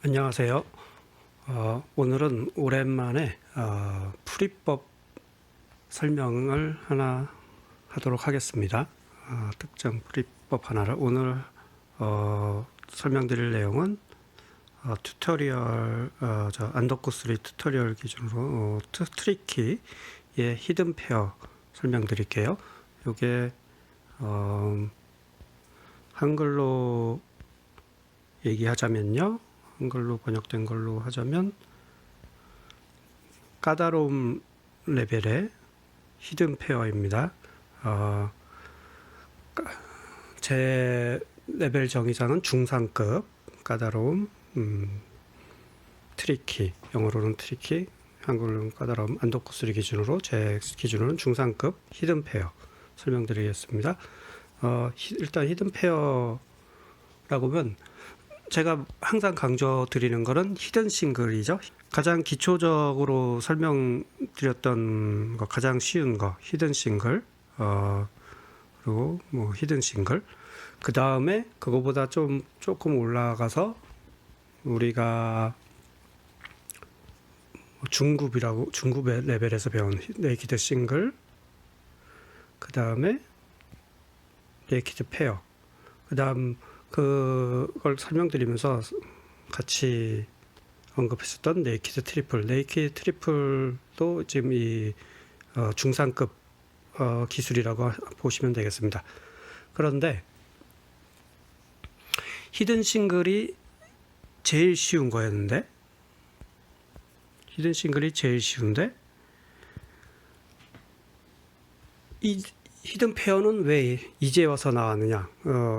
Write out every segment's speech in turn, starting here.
안녕하세요. 오늘은 오랜만에 풀이법 설명을 하나 하도록 하겠습니다. 특정 풀이법 하나를 오늘 설명드릴 내용은 튜토리얼 안덕구3 튜토리얼 기준으로 트리키의 히든 페어 설명드릴게요. 이게 한글로 얘기하자면요. 한글로 번역된 걸로 하자면 까다로움 레벨의 히든 페어입니다. 제 레벨 정의상은 중상급 까다로움, 트리키, 영어로는 트리키, 한글로는 까다로움, 안덕구3 기준으로 제 기준으로는 중상급 히든 페어 설명드리겠습니다. 일단 히든 페어라고 하면 제가 항상 강조드리는 것은 히든 싱글이죠. 가장 기초적으로 설명드렸던 거, 가장 쉬운 거, 히든 싱글, 그리고 뭐 히든 싱글. 그 다음에 그거보다 조금 올라가서 우리가 중급 레벨에서 배운 네이키드 싱글, 그 다음에 네이키드 페어, 그 다음 그걸 설명드리면서 같이 언급했었던 네이키드 트리플도 지금 이 중상급 기술이라고 보시면 되겠습니다. 그런데 히든 싱글이 제일 쉬운 거였는데 이 히든 페어는 왜 이제 와서 나왔느냐?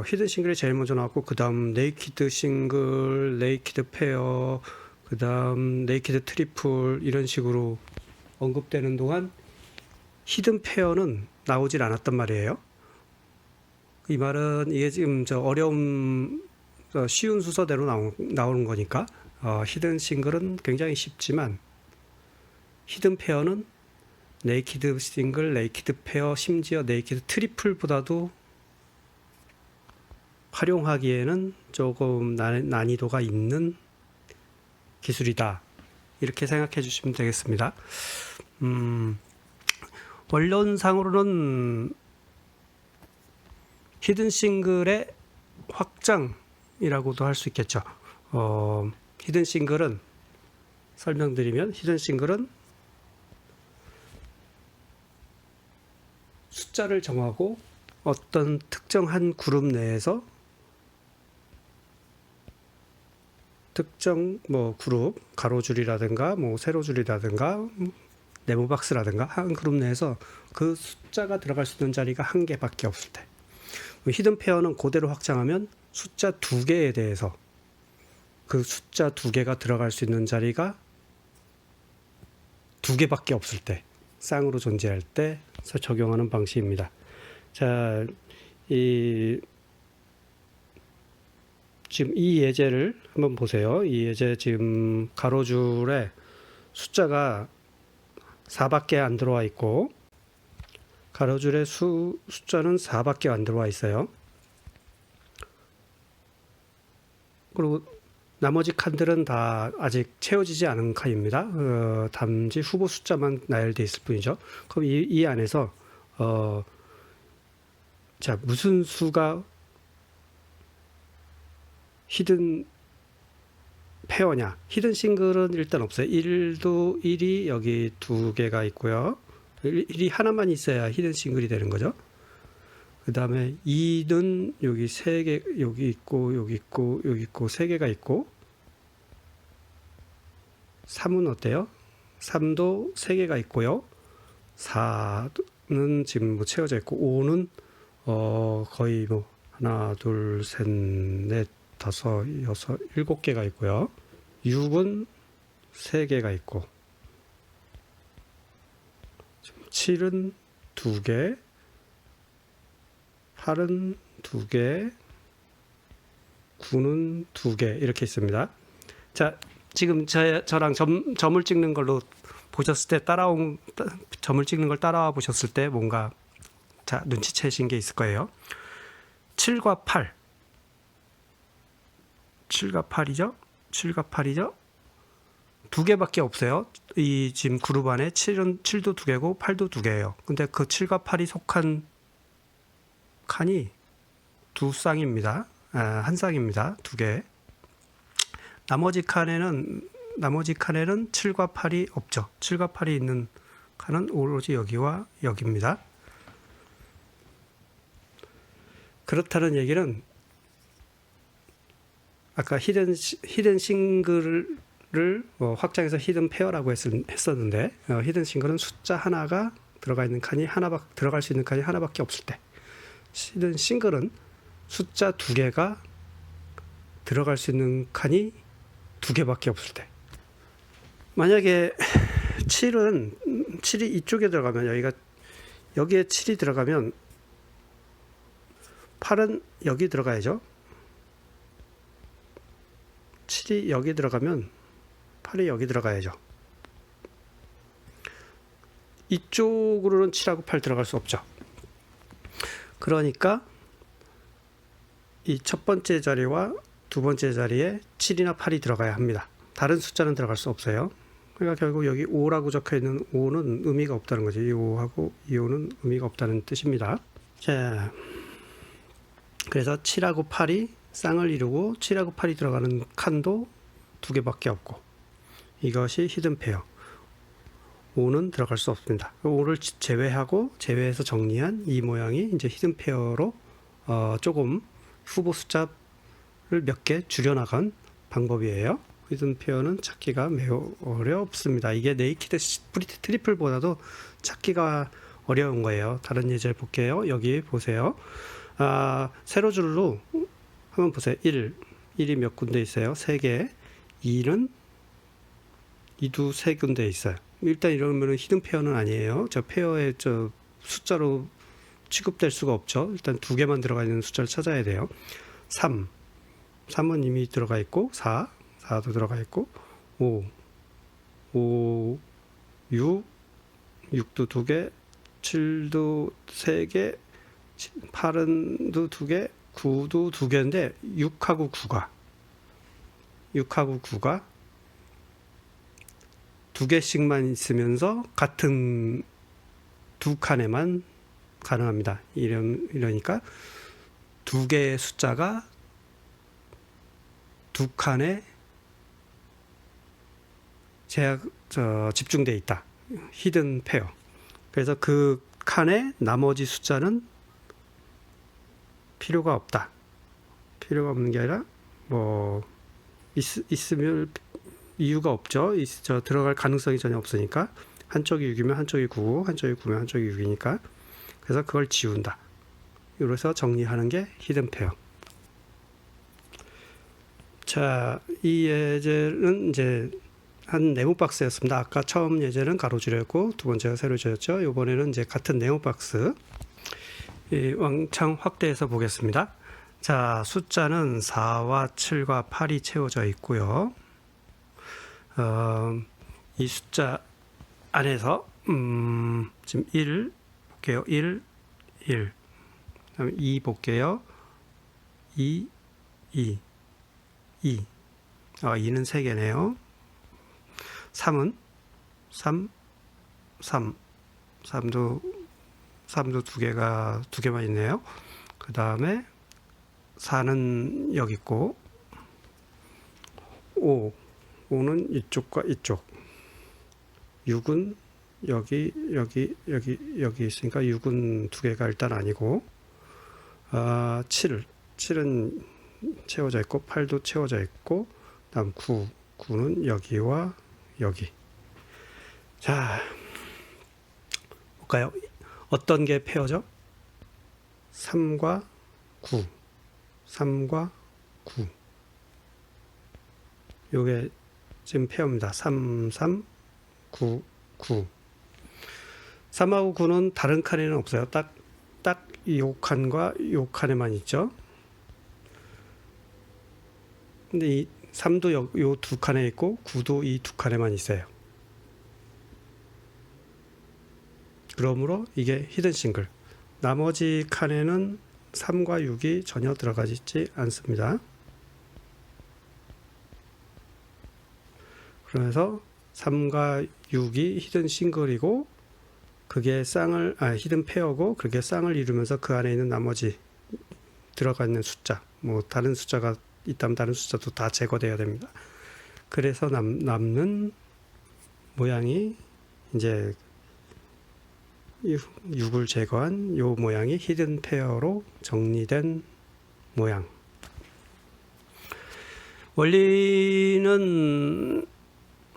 히든 싱글이 제일 먼저 나왔고, 그 다음 네이키드 싱글, 네이키드 페어, 그 다음 네이키드 트리플 이런 식으로 언급되는 동안 히든 페어는 나오질 않았단 말이에요. 이 말은 이게 지금 쉬운 순서대로 나오는 거니까 히든 싱글은 굉장히 쉽지만 히든 페어는 네이키드 싱글, 네이키드 페어, 심지어 네이키드 트리플보다도 활용하기에는 조금 난이도가 있는 기술이다. 이렇게 생각해 주시면 되겠습니다. 원론상으로는 히든 싱글의 확장이라고도 할 수 있겠죠. 히든 싱글은 설명드리면 히든 싱글은 숫자를 정하고 어떤 특정한 그룹 내에서 특정 그룹 가로줄이라든가 세로줄이라든가 네모박스라든가 한 그룹 내에서 그 숫자가 들어갈 수 있는 자리가 한 개밖에 없을 때, 히든 페어는 그대로 확장하면 숫자 두 개에 대해서 그 숫자 두 개가 들어갈 수 있는 자리가 두 개밖에 없을 때, 쌍으로 존재할 때 적용하는 방식입니다. 자, 지금 이 예제를 한번 보세요. 이 예제 지금 가로줄에 숫자가 4밖에 안 들어와 있고, 가로줄에 숫자는 4밖에 안 들어와 있어요. 그리고 나머지 칸들은 다 아직 채워지지 않은 칸입니다. 단지 후보 숫자만 나열되어 있을 뿐이죠. 그럼 이 안에서 무슨 수가 히든 페어냐? 히든 싱글은 일단 없어요. 1이 여기 두 개가 있고요. 1이 하나만 있어야 히든 싱글이 되는 거죠. 그 다음에 2는 여기 3개, 여기 있고, 여기 있고, 여기 있고, 3개가 있고, 3은 어때요? 3도 3개가 있고요. 4는 지금 채워져 있고, 5는 거의 하나, 둘, 셋, 넷, 다섯, 여섯, 7개가 있고요. 6은 3개가 있고, 7은 2개, 8은 2개, 9는 2개 이렇게 있습니다. 자, 지금 저랑 점을 찍는 걸로 보셨을 때 점을 찍는 걸 따라와 보셨을 때 뭔가 눈치채신 게 있을 거예요. 7과 8, 7과 8이죠. 7과 8이죠? 두 개밖에 없어요. 이 지금 그룹 안에 7도 두 개고 8도 두 개예요. 근데 그 7과 8이 속한 칸이 두 쌍입니다. 한 쌍입니다. 두 개. 나머지 칸에는 7과 8이 없죠. 7과 8이 있는 칸은 오로지 여기와 여기입니다. 그렇다는 얘기는 아까 히든 싱글을 확장해서 히든 페어라고 했었는데 히든 싱글은 숫자 하나가 들어가 있는 칸이 들어갈 수 있는 칸이 하나밖에 없을 때, 히든 싱글은 숫자 두 개가 들어갈 수 있는 칸이 두 개밖에 없을 때. 만약에 7이 이쪽에 들어가면 여기에 7이 들어가면 8은 여기 들어가야죠. 7이 여기 들어가면 8이 여기 들어가야죠. 이쪽으로는 7하고 8 들어갈 수 없죠. 그러니까 이 첫 번째 자리와 두 번째 자리에 7이나 8이 들어가야 합니다. 다른 숫자는 들어갈 수 없어요. 그러니까 결국 여기 5라고 적혀 있는 5는 의미가 없다는 거죠. 이 5하고 이 5는 의미가 없다는 뜻입니다. 자, 그래서 7하고 8이 쌍을 이루고 7하고 8이 들어가는 칸도 두 개밖에 없고, 이것이 히든 페어. 5는 들어갈 수 없습니다. 5를 제외해서 정리한 이 모양이 이제 히든 페어로 조금 후보 숫자를 몇 개 줄여나간 방법이에요. 히든 페어는 찾기가 매우 어렵습니다. 이게 네이키드 스프리트 트리플보다도 찾기가 어려운 거예요. 다른 예제를 볼게요. 여기 보세요. 세로줄로 한번 보세요. 1이 몇 군데 있어요? 3개. 2는 2도 3군데 있어요. 일단 이러면 히든 페어는 아니에요. 저 페어의 숫자로 취급될 수가 없죠. 일단 두 개만 들어가 있는 숫자를 찾아야 돼요. 3은 이미 들어가 있고, 4도 들어가 있고, 5, 6도 2개, 7도 3개, 8은 2개, 9도 2개인데 6하고 9가 두 개씩만 있으면서 같은 두 칸에만 가능합니다. 이러니까 두 개의 숫자가 두 칸에 집중되어 있다. 히든 페어. 그래서 그 칸에 나머지 숫자는 필요가 없다. 필요가 없는 게 아니라 있으면 이유가 없죠. 들어갈 가능성이 전혀 없으니까. 한쪽이 6이면 한쪽이 9고 한쪽이 9면 한쪽이 6이니까. 그래서 그걸 지운다. 이래서 정리하는 게 히든 페어. 자, 이 예제는 이제 한 네모 박스였습니다. 아까 처음 예제는 가로줄였고 두 번째가 세로줄였죠. 이번에는 이제 같은 네모 박스 왕창 확대해서 보겠습니다. 자, 숫자는 4와 7과 8이 채워져 있고요. 이 숫자 안에서 지금 1 볼게요. 1. 그다음에 2 볼게요. 2. 2는 3개네요. 3은 3도 두 개만 있네요. 그 다음에 4는 여기 있고, 5는 이쪽과 이쪽, 6은 여기 있으니까 6은 두 개가 일단 아니고, 7은 채워져 있고 8도 채워져 있고, 다음 9는 여기와 여기. 자, 볼까요? 어떤 게 페어죠? 3과 9. 요게 지금 페어입니다. 3, 9. 3하고 9는 다른 칸에는 없어요. 딱 이 칸과 이 칸에만 있죠. 근데 이 3도 요 두 칸에 있고 9도 이 두 칸에만 있어요. 그러므로 이게 히든 싱글. 나머지 칸에는 3과 6이 전혀 들어가 있지 않습니다. 그래서 3과 6이 히든 싱글이고 그게 히든 페어고 그게 쌍을 이루면서 그 안에 있는 나머지 들어가 있는 숫자, 뭐 다른 숫자가 있다면 다른 숫자도 다 제거돼야 됩니다. 그래서 남는 모양이 이제 6을 제거한 요 모양이 히든 페어로 정리된 모양. 원리는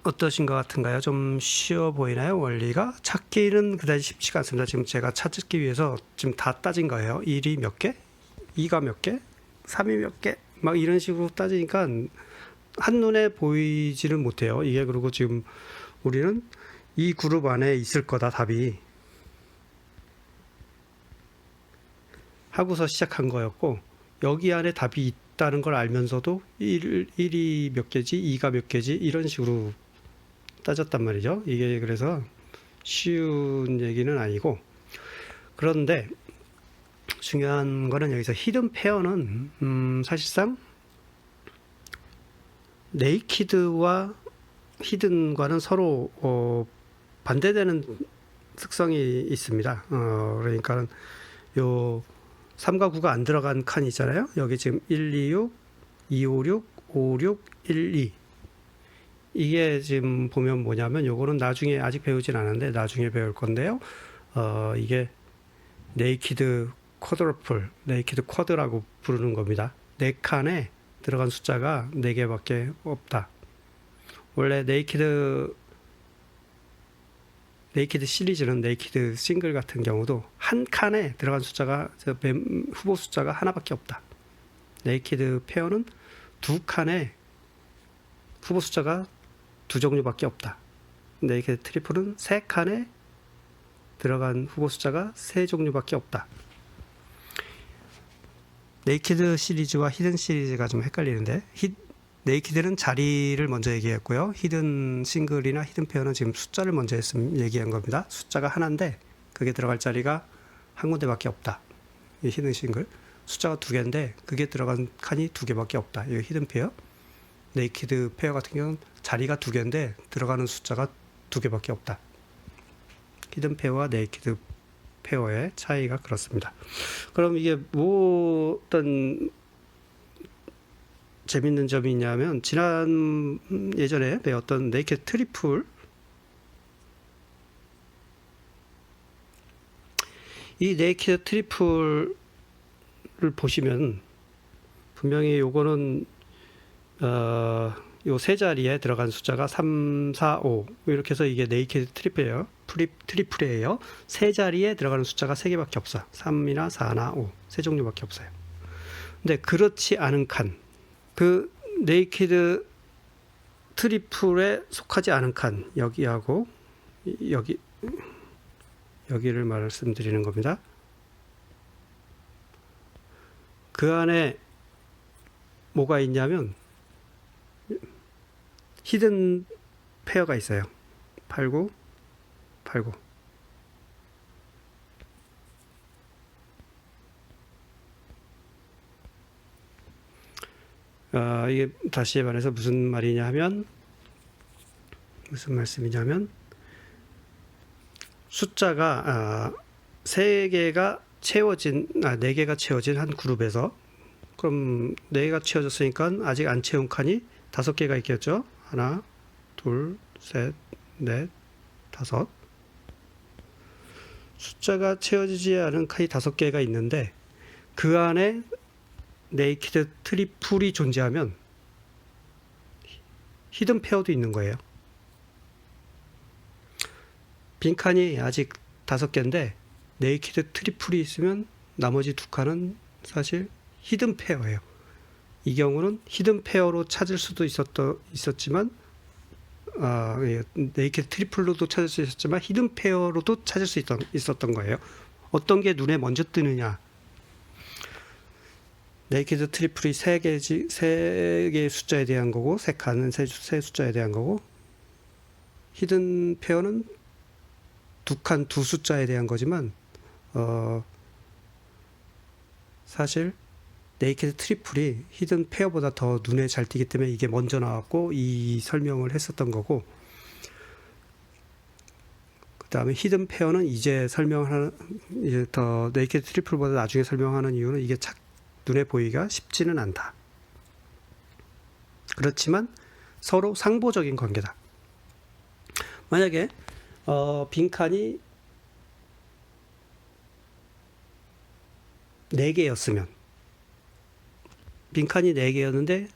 어떠신 것 같은가요? 좀 쉬워 보이나요? 원리가 찾기는 그다지 쉽지가 않습니다. 지금 제가 찾기 위해서 지금 다 따진 거예요. 1이 몇 개, 2가 몇 개, 3이 몇 개, 막 이런 식으로 따지니까 한눈에 보이지는 못해요. 이게 그리고 지금 우리는 이 그룹 안에 있을 거다 답이 하고서 시작한 거였고, 여기 안에 답이 있다는 걸 알면서도 1이 몇 개지, 2가 몇 개지 이런 식으로 따졌단 말이죠. 이게 그래서 쉬운 얘기는 아니고, 그런데 중요한 거는 여기서 히든 페어는 사실상 네이키드와 히든과는 서로 반대되는 특성이 있습니다. 그러니까 요 3과 9가 안 들어간 칸이 있잖아요. 여기 지금 126, 256, 56, 12 이게 지금 보면 뭐냐면 요거는 나중에 아직 배우진 않았는데 나중에 배울 건데요. 이게 네이키드 쿼드러플, 네이키드 쿼드라고 부르는 겁니다. 4칸에 들어간 숫자가 4개밖에 없다. 원래 네이키드 시리즈는 네이키드 싱글 같은 경우도 한 칸에 들어간 숫자가 후보 숫자가 하나밖에 없다. 네이키드 페어는 2칸에 후보 숫자가 2종류밖에 없다. 네이키드 트리플은 3칸에 들어간 후보 숫자가 3종류밖에 없다. 네이키드 시리즈와 히든 시리즈가 좀 헷갈리는데 네이키드는 자리를 먼저 얘기했고요. 히든 싱글이나 히든 페어는 지금 숫자를 먼저 얘기한 겁니다. 숫자가 하나인데 그게 들어갈 자리가 한 군데밖에 없다. 이 히든 싱글. 숫자가 2개인데 그게 들어간 칸이 2개밖에 없다. 이 히든 페어. 네이키드 페어 같은 경우는 자리가 2개인데 들어가는 숫자가 2개밖에 없다. 히든 페어와 네이키드 페어의 차이가 그렇습니다. 그럼 이게 뭐 어떤 재밌는 점이 있냐면 지난 예전에 배웠던 네이키드 트리플, 이 네이키드 트리플을 보시면 분명히 요거는 요 세 자리에 들어간 숫자가 3, 4, 5 이렇게 해서 이게 네이키드 트리플이에요. 트리플이에요. 세 자리에 들어가는 숫자가 3개밖에 없어. 3이나 4나 5 세 종류밖에 없어요. 근데 그렇지 않은 칸, 그 네이키드 트리플에 속하지 않은 칸, 여기하고 여기를 말씀드리는 겁니다. 그 안에 뭐가 있냐면 히든 페어가 있어요. 89, 89. 이게 다시 말해서 무슨 말이냐 무슨 말씀이냐면 숫자가 3개가 채워진 4개가 채워진 한 그룹에서, 그럼 4개가 채워졌으니까 아직 안 채운 칸이 5개가 있겠죠. 하나, 둘, 셋, 넷, 5. 숫자가 채워지지 않은 칸이 5개가 있는데 그 안에 네이키드 트리플이 존재하면 히든 페어도 있는 거예요. 빈칸이 아직 5개인데 네이키드 트리플이 있으면 나머지 2칸은 사실 히든 페어예요. 이 경우는 히든 페어로 찾을 수도 있었지만 네이키드 트리플로도 찾을 수 있었지만 히든 페어로도 찾을 수 있었던 거예요. 어떤 게 눈에 먼저 뜨느냐. 네이키드 트리플이 3개의 숫자에 대한 거고 3칸은 세 숫자에 대한 거고, 히든 페어는 2칸 2숫자에 대한 거지만 사실 네이키드 트리플이 히든 페어보다 더 눈에 잘 띄기 때문에 이게 먼저 나왔고 이 설명을 했었던 거고, 그 다음에 히든 페어는 이제 설명하는, 이제 더 네이키드 트리플보다 나중에 설명하는 이유는 이게 눈에 보이기가 쉽지는 않다. 그렇지만 서로 상보적인 관계다. 만약에 빈칸이 4개였으면, 빈칸이 4개였는데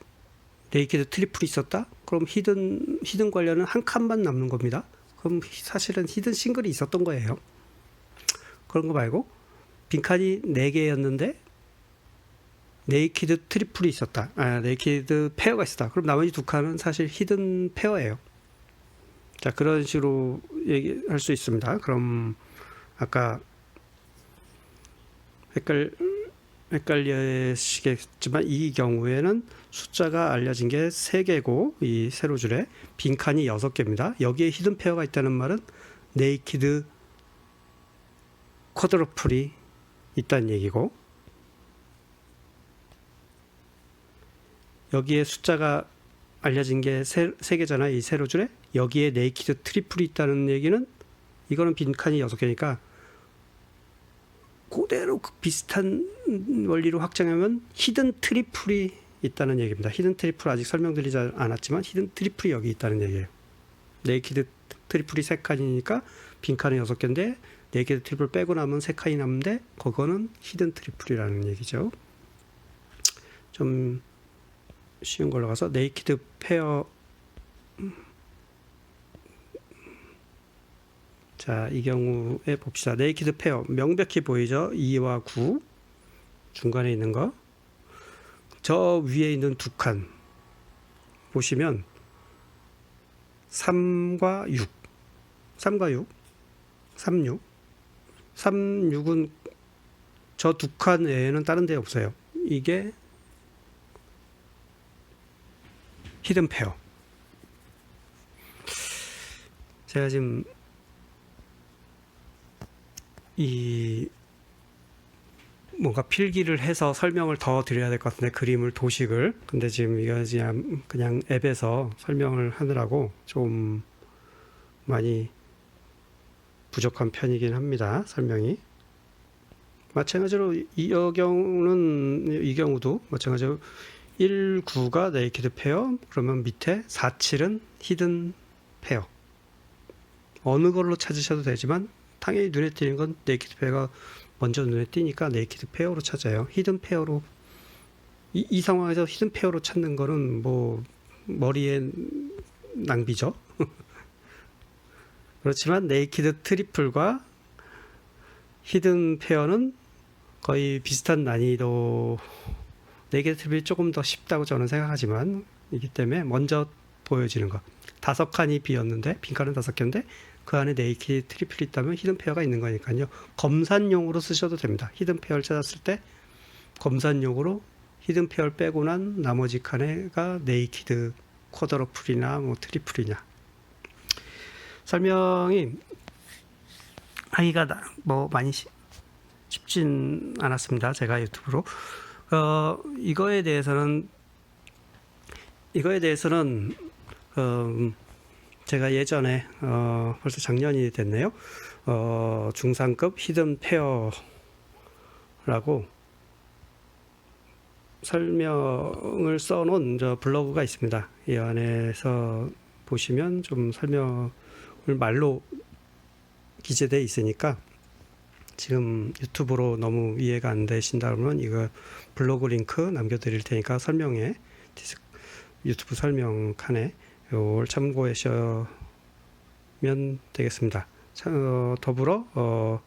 네이키드 트리플이 있었다? 그럼 히든 관련은 한 칸만 남는 겁니다. 그럼 사실은 히든 싱글이 있었던 거예요. 그런 거 말고 빈칸이 4개였는데 네이키드 트리플이 있었다. 네이키드 페어가 있었다. 그럼 나머지 2칸은 사실 히든 페어예요. 자, 그런 식으로 얘기할 수 있습니다. 그럼 아까 헷갈리시겠지만 이 경우에는 숫자가 알려진 게 3개고 이 세로줄에 빈칸이 6개입니다. 여기에 히든 페어가 있다는 말은 네이키드 쿼드러플이 있다는 얘기고, 여기에 숫자가 알려진 게 3개잖아. 이 세로줄에 여기에 네이키드 트리플이 있다는 얘기는, 이거는 빈칸이 6개니까 그대로 비슷한 원리로 확장하면 히든 트리플이 있다는 얘기입니다. 히든 트리플 아직 설명드리지 않았지만 히든 트리플이 여기 있다는 얘기예요. 네이키드 트리플이 3칸이니까 빈칸은 6개인데 네이키드 트리플 빼고 나면 3칸이 남는데 그거는 히든 트리플이라는 얘기죠. 좀 쉬운 걸로 가서 네이키드 페어, 자, 이 경우에 봅시다. 네이키드 페어 명백히 보이죠? 2와 9 중간에 있는 거, 저 위에 있는 2칸 보시면 3과 6, 3과 6, 36, 36은 저 2칸 외에는 다른 데 없어요. 이게 히든 페어. 제가 지금 이 뭔가 필기를 해서 설명을 더 드려야 될 것 같은데, 그림을, 도식을. 근데 지금 이거 그냥 앱에서 설명을 하느라고 좀 많이 부족한 편이긴 합니다. 설명이. 마찬가지로 이 경우도 마찬가지로 1, 9가 네이키드 페어, 그러면 밑에 4, 7은 히든 페어. 어느 걸로 찾으셔도 되지만 당연히 눈에 띄는 건 네이키드 페어가 먼저 눈에 띄니까 네이키드 페어로 찾아요. 히든 페어로, 이 상황에서 히든 페어로 찾는 거는 뭐 머리에 낭비죠. 그렇지만 네이키드 트리플과 히든 페어는 거의 비슷한 난이도, 네이키드 트리플이 조금 더 쉽다고 저는 생각하지만, 이기 때문에 먼저 보여지는 거. 5칸이 비었는데, 빈칸은 5개인데 그 안에 네이키드 트리플이 있다면 히든 페어가 있는 거니까요. 검산용으로 쓰셔도 됩니다. 히든 페어를 찾았을 때 검산용으로 히든 페어를 빼고 난 나머지 칸에가 네이키드 쿼드러플이나 뭐 트리플이냐. 설명이 하기가 뭐 많이 쉽진 않았습니다. 제가 유튜브로 이거에 대해서는 제가 예전에 벌써 작년이 됐네요. 중상급 히든 페어라고 설명을 써놓은 저 블로그가 있습니다. 이 안에서 보시면 좀 설명을 말로 기재되어 있으니까, 지금 유튜브로 너무 이해가 안 되신다 그러면 이거 블로그 링크 남겨드릴 테니까 설명에, 유튜브 설명 칸에 이걸 참고하시면 되겠습니다. 더불어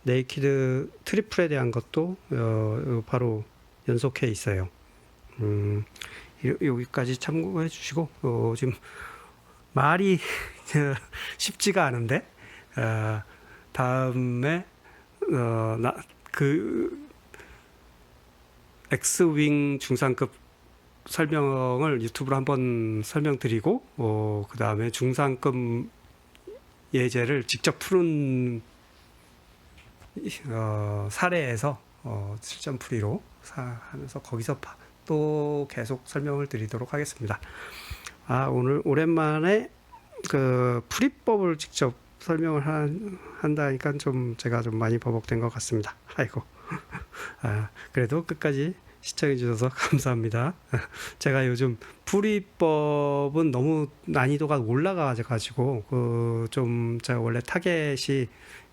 네이키드 트리플에 대한 것도 바로 연속해 있어요. 여기까지 참고해 주시고, 지금 말이 쉽지가 않은데 다음에 그 X윙 중상급 설명을 유튜브로 한번 설명드리고, 그 다음에 중상급 예제를 직접 푸는 사례에서 7.프리로 하면서 거기서 또 계속 설명을 드리도록 하겠습니다. 오늘 오랜만에 그 풀이법을 직접 설명을 한다니까 제가 좀 많이 버벅된 것 같습니다. 아이고. 그래도 끝까지 시청해 주셔서 감사합니다. 제가 요즘 풀이법은 너무 난이도가 올라가 가지고 제가 원래 타겟이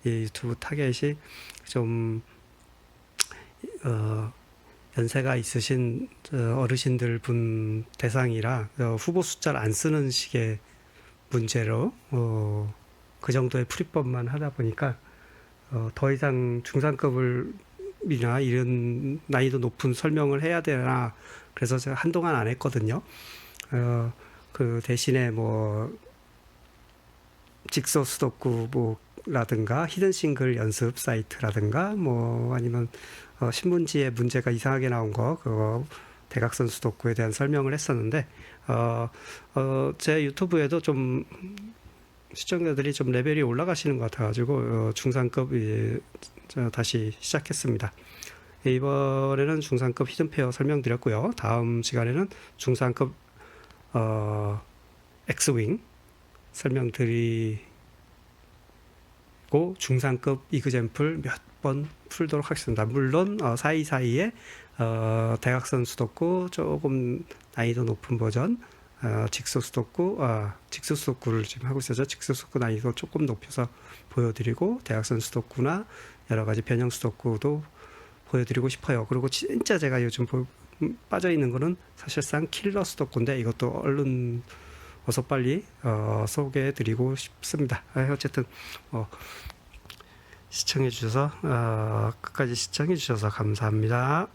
이 유튜브 타겟이 좀 연세가 있으신 어르신들 분 대상이라 후보 숫자를 안 쓰는 식의 문제로 그 정도의 풀이법만 하다 보니까 더 이상 중상급이나 이런 난이도 높은 설명을 해야 되나 그래서 제가 한동안 안 했거든요. 그 대신에 직소 수도구 라든가 히든 싱글 연습 사이트라든가 아니면 신문지에 문제가 이상하게 나온 그거 대각선 수도구에 대한 설명을 했었는데 제 유튜브에도 좀 시청자들이 좀 레벨이 올라가시는 것 같아가지고 중상급이 다시 시작했습니다. 이번에는 중상급 히든페어 설명드렸고요. 다음 시간에는 중상급 엑스윙 설명드리고 중상급 이그젬플 몇 번 풀도록 하겠습니다. 물론 사이사이에 대각선 수도구 조금 난이도 높은 버전 직소 수도구를 지금 하고 있어서 직소 수도구 난이도 조금 높여서 보여드리고 대각선 수도구나 여러 가지 변형 수도구도 보여드리고 싶어요. 그리고 진짜 제가 요즘 빠져 있는 거는 사실상 킬러 수도구인데 이것도 얼른 어서 빨리 소개해드리고 싶습니다. 어쨌든 시청해 주셔서 끝까지 시청해 주셔서 감사합니다.